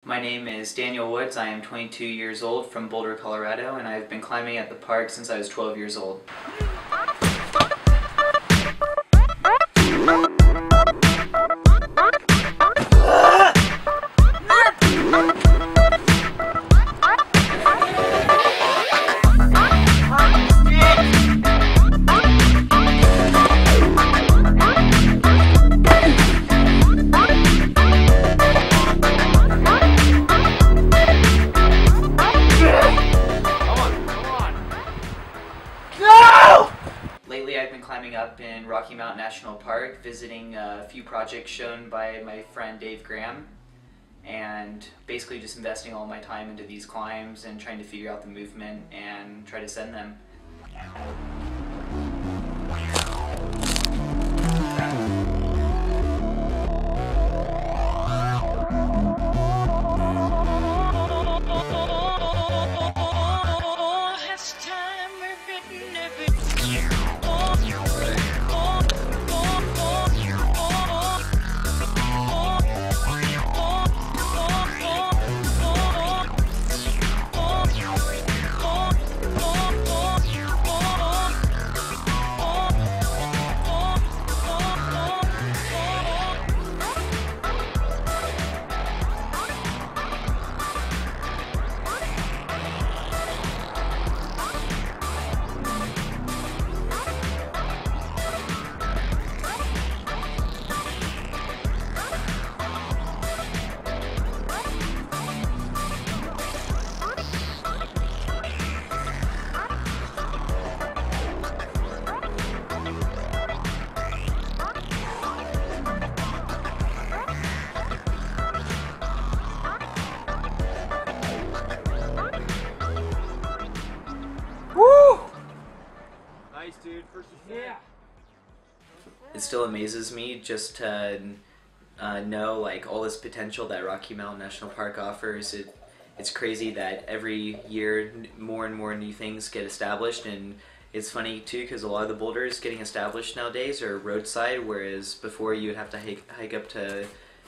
My name is Daniel Woods. I am 22 years old from Boulder, Colorado, and I've been climbing at the park since I was 12 years old. Lately I've been climbing up in Rocky Mountain National Park, visiting a few projects shown by my friend Dave Graham, and basically just investing all my time into these climbs and trying to figure out the movement and try to send them. Nice, dude. First yeah. It still amazes me just to know like all this potential that Rocky Mountain National Park offers. It's crazy that every year more and more new things get established, and it's funny too because a lot of the boulders getting established nowadays are roadside, whereas before you would have to hike up to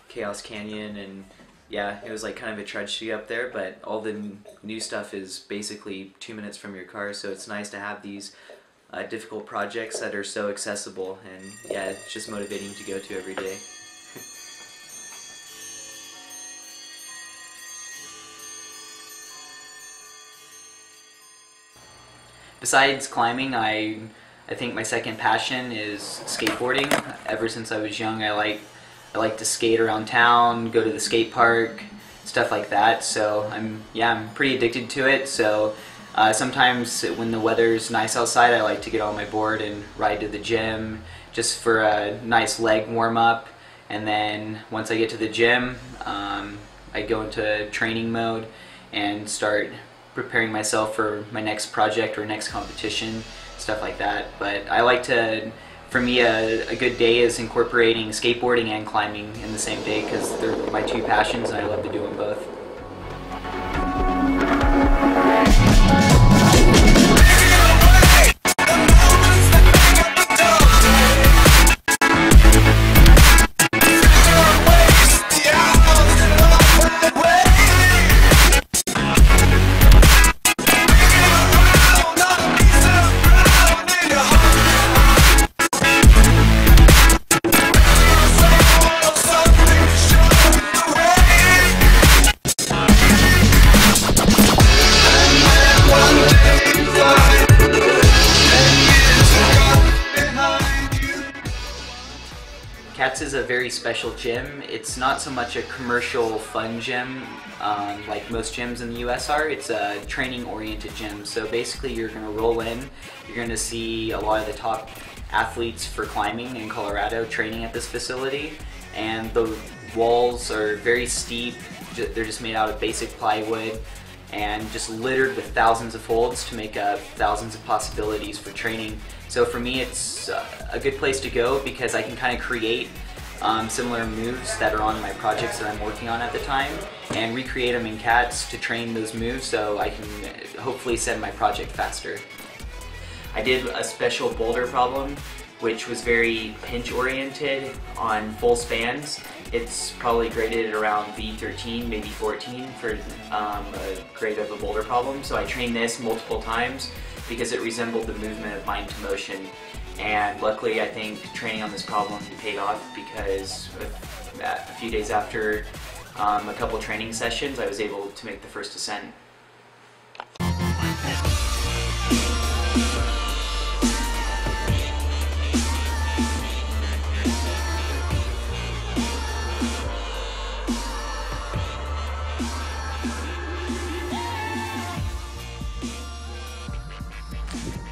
Chaos Canyon, and yeah, it was like kind of a trudge to get up there, but all the new stuff is basically 2 minutes from your car, so it's nice to have these difficult projects that are so accessible, and yeah, it's just motivating to go to every day. Besides climbing, I think my second passion is skateboarding. Ever since I was young, I like to skate around town, go to the skate park, stuff like that. So I'm pretty addicted to it. So sometimes when the weather's nice outside, I like to get on my board and ride to the gym just for a nice leg warm up. And then once I get to the gym, I go into training mode and start preparing myself for my next project or next competition, stuff like that. But I like to, for me, a good day is incorporating skateboarding and climbing in the same day because they're my two passions and I love to do them both. Cats is a very special gym. It's not so much a commercial fun gym like most gyms in the US are. It's a training oriented gym. So basically you're going to roll in, you're going to see a lot of the top athletes for climbing in Colorado training at this facility, and the walls are very steep. They're just made out of basic plywood and just littered with thousands of holds to make up thousands of possibilities for training. So for me it's a good place to go because I can kind of create similar moves that are on my projects that I'm working on at the time and recreate them in cats to train those moves so I can hopefully send my project faster. I did a special boulder problem which was very pinch oriented on full spans, It's probably graded at around V13, maybe 14 for a grade of a boulder problem. So I trained this multiple times because it resembled the movement of mind to motion. And luckily, I think training on this problem paid off because a few days after a couple training sessions, I was able to make the first ascent.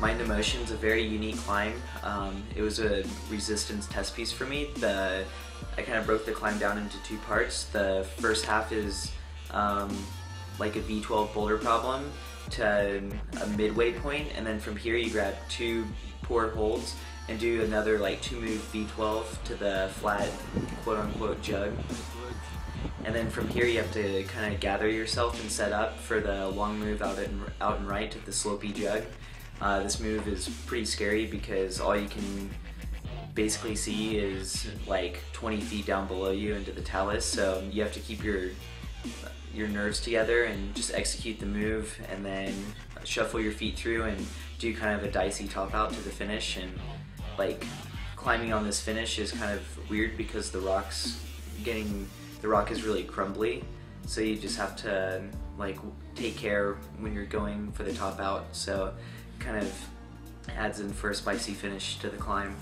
Mind to Motion is a very unique climb. It was a resistance test piece for me. I kind of broke the climb down into two parts. The first half is like a V12 boulder problem to a midway point, and then from here you grab two poor holds and do another like 2-move V12 to the flat quote-unquote jug. And then from here you have to kind of gather yourself and set up for the long move out and right to the slopey jug. This move is pretty scary because all you can basically see is like 20 feet down below you into the talus, so you have to keep your nerves together and just execute the move and then shuffle your feet through and do kind of a dicey top out to the finish. And like climbing on this finish is kind of weird because the rock is really crumbly, so you just have to like take care when you're going for the top out, so kind of adds in for a spicy finish to the climb.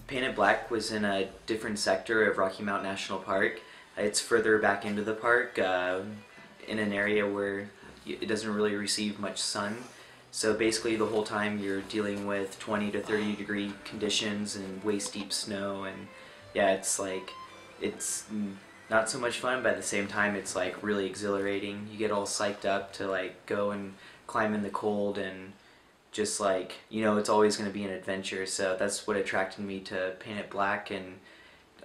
Painted Black was in a different sector of Rocky Mountain National Park. It's further back into the park in an area where it doesn't really receive much sun. So basically the whole time you're dealing with 20 to 30 degree conditions and waist deep snow, and yeah, it's not so much fun, but at the same time it's like really exhilarating. You get all psyched up to like go and climb in the cold, and just like, you know, it's always going to be an adventure. So that's what attracted me to Painted Black. And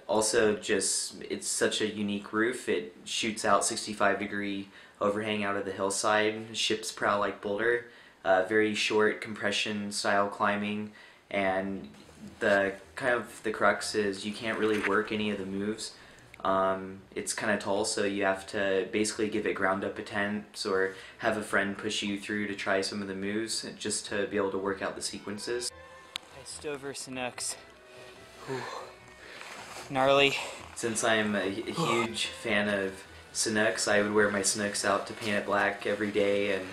also just, it's such a unique roof. It shoots out 65-degree overhang out of the hillside, ship's prow like boulder, very short compression style climbing, and the crux is you can't really work any of the moves. It's kind of tall, so you have to basically give it ground up attempts or have a friend push you through to try some of the moves just to be able to work out the sequences. Stover Sanuks. Gnarly. Since I'm a huge fan of Sanuks, I would wear my Sanuks out to Painted Black every day, and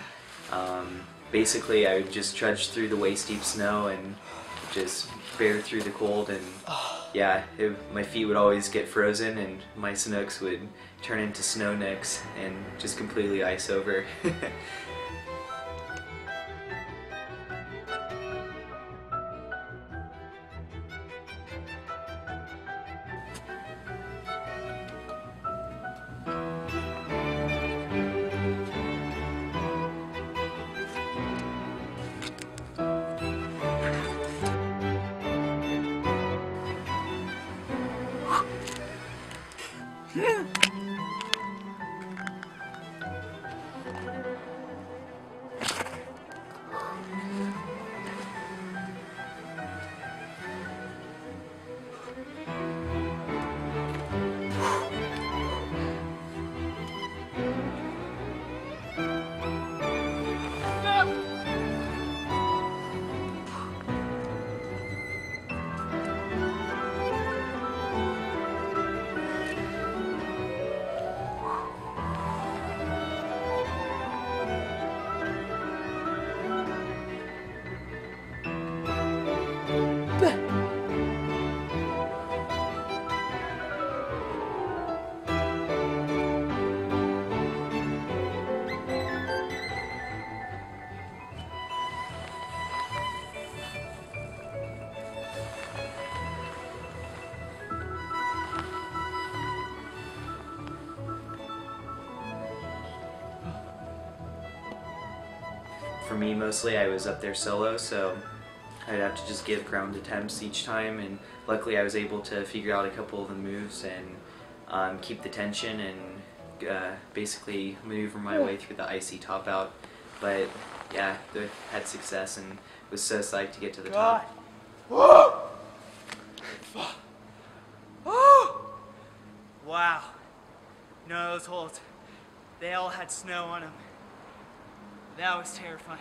basically I would just trudge through the waist deep snow and just bear through the cold, and yeah, my feet would always get frozen and my Sanuks would turn into snow nicks and just completely ice over. for me mostly I was up there solo, so I'd have to just give ground attempts each time, and luckily I was able to figure out a couple of the moves and keep the tension and basically maneuver my way through the icy top out. But yeah, I had success and was so psyched to get to the top. Wow. No, those holes, they all had snow on them. That was terrifying.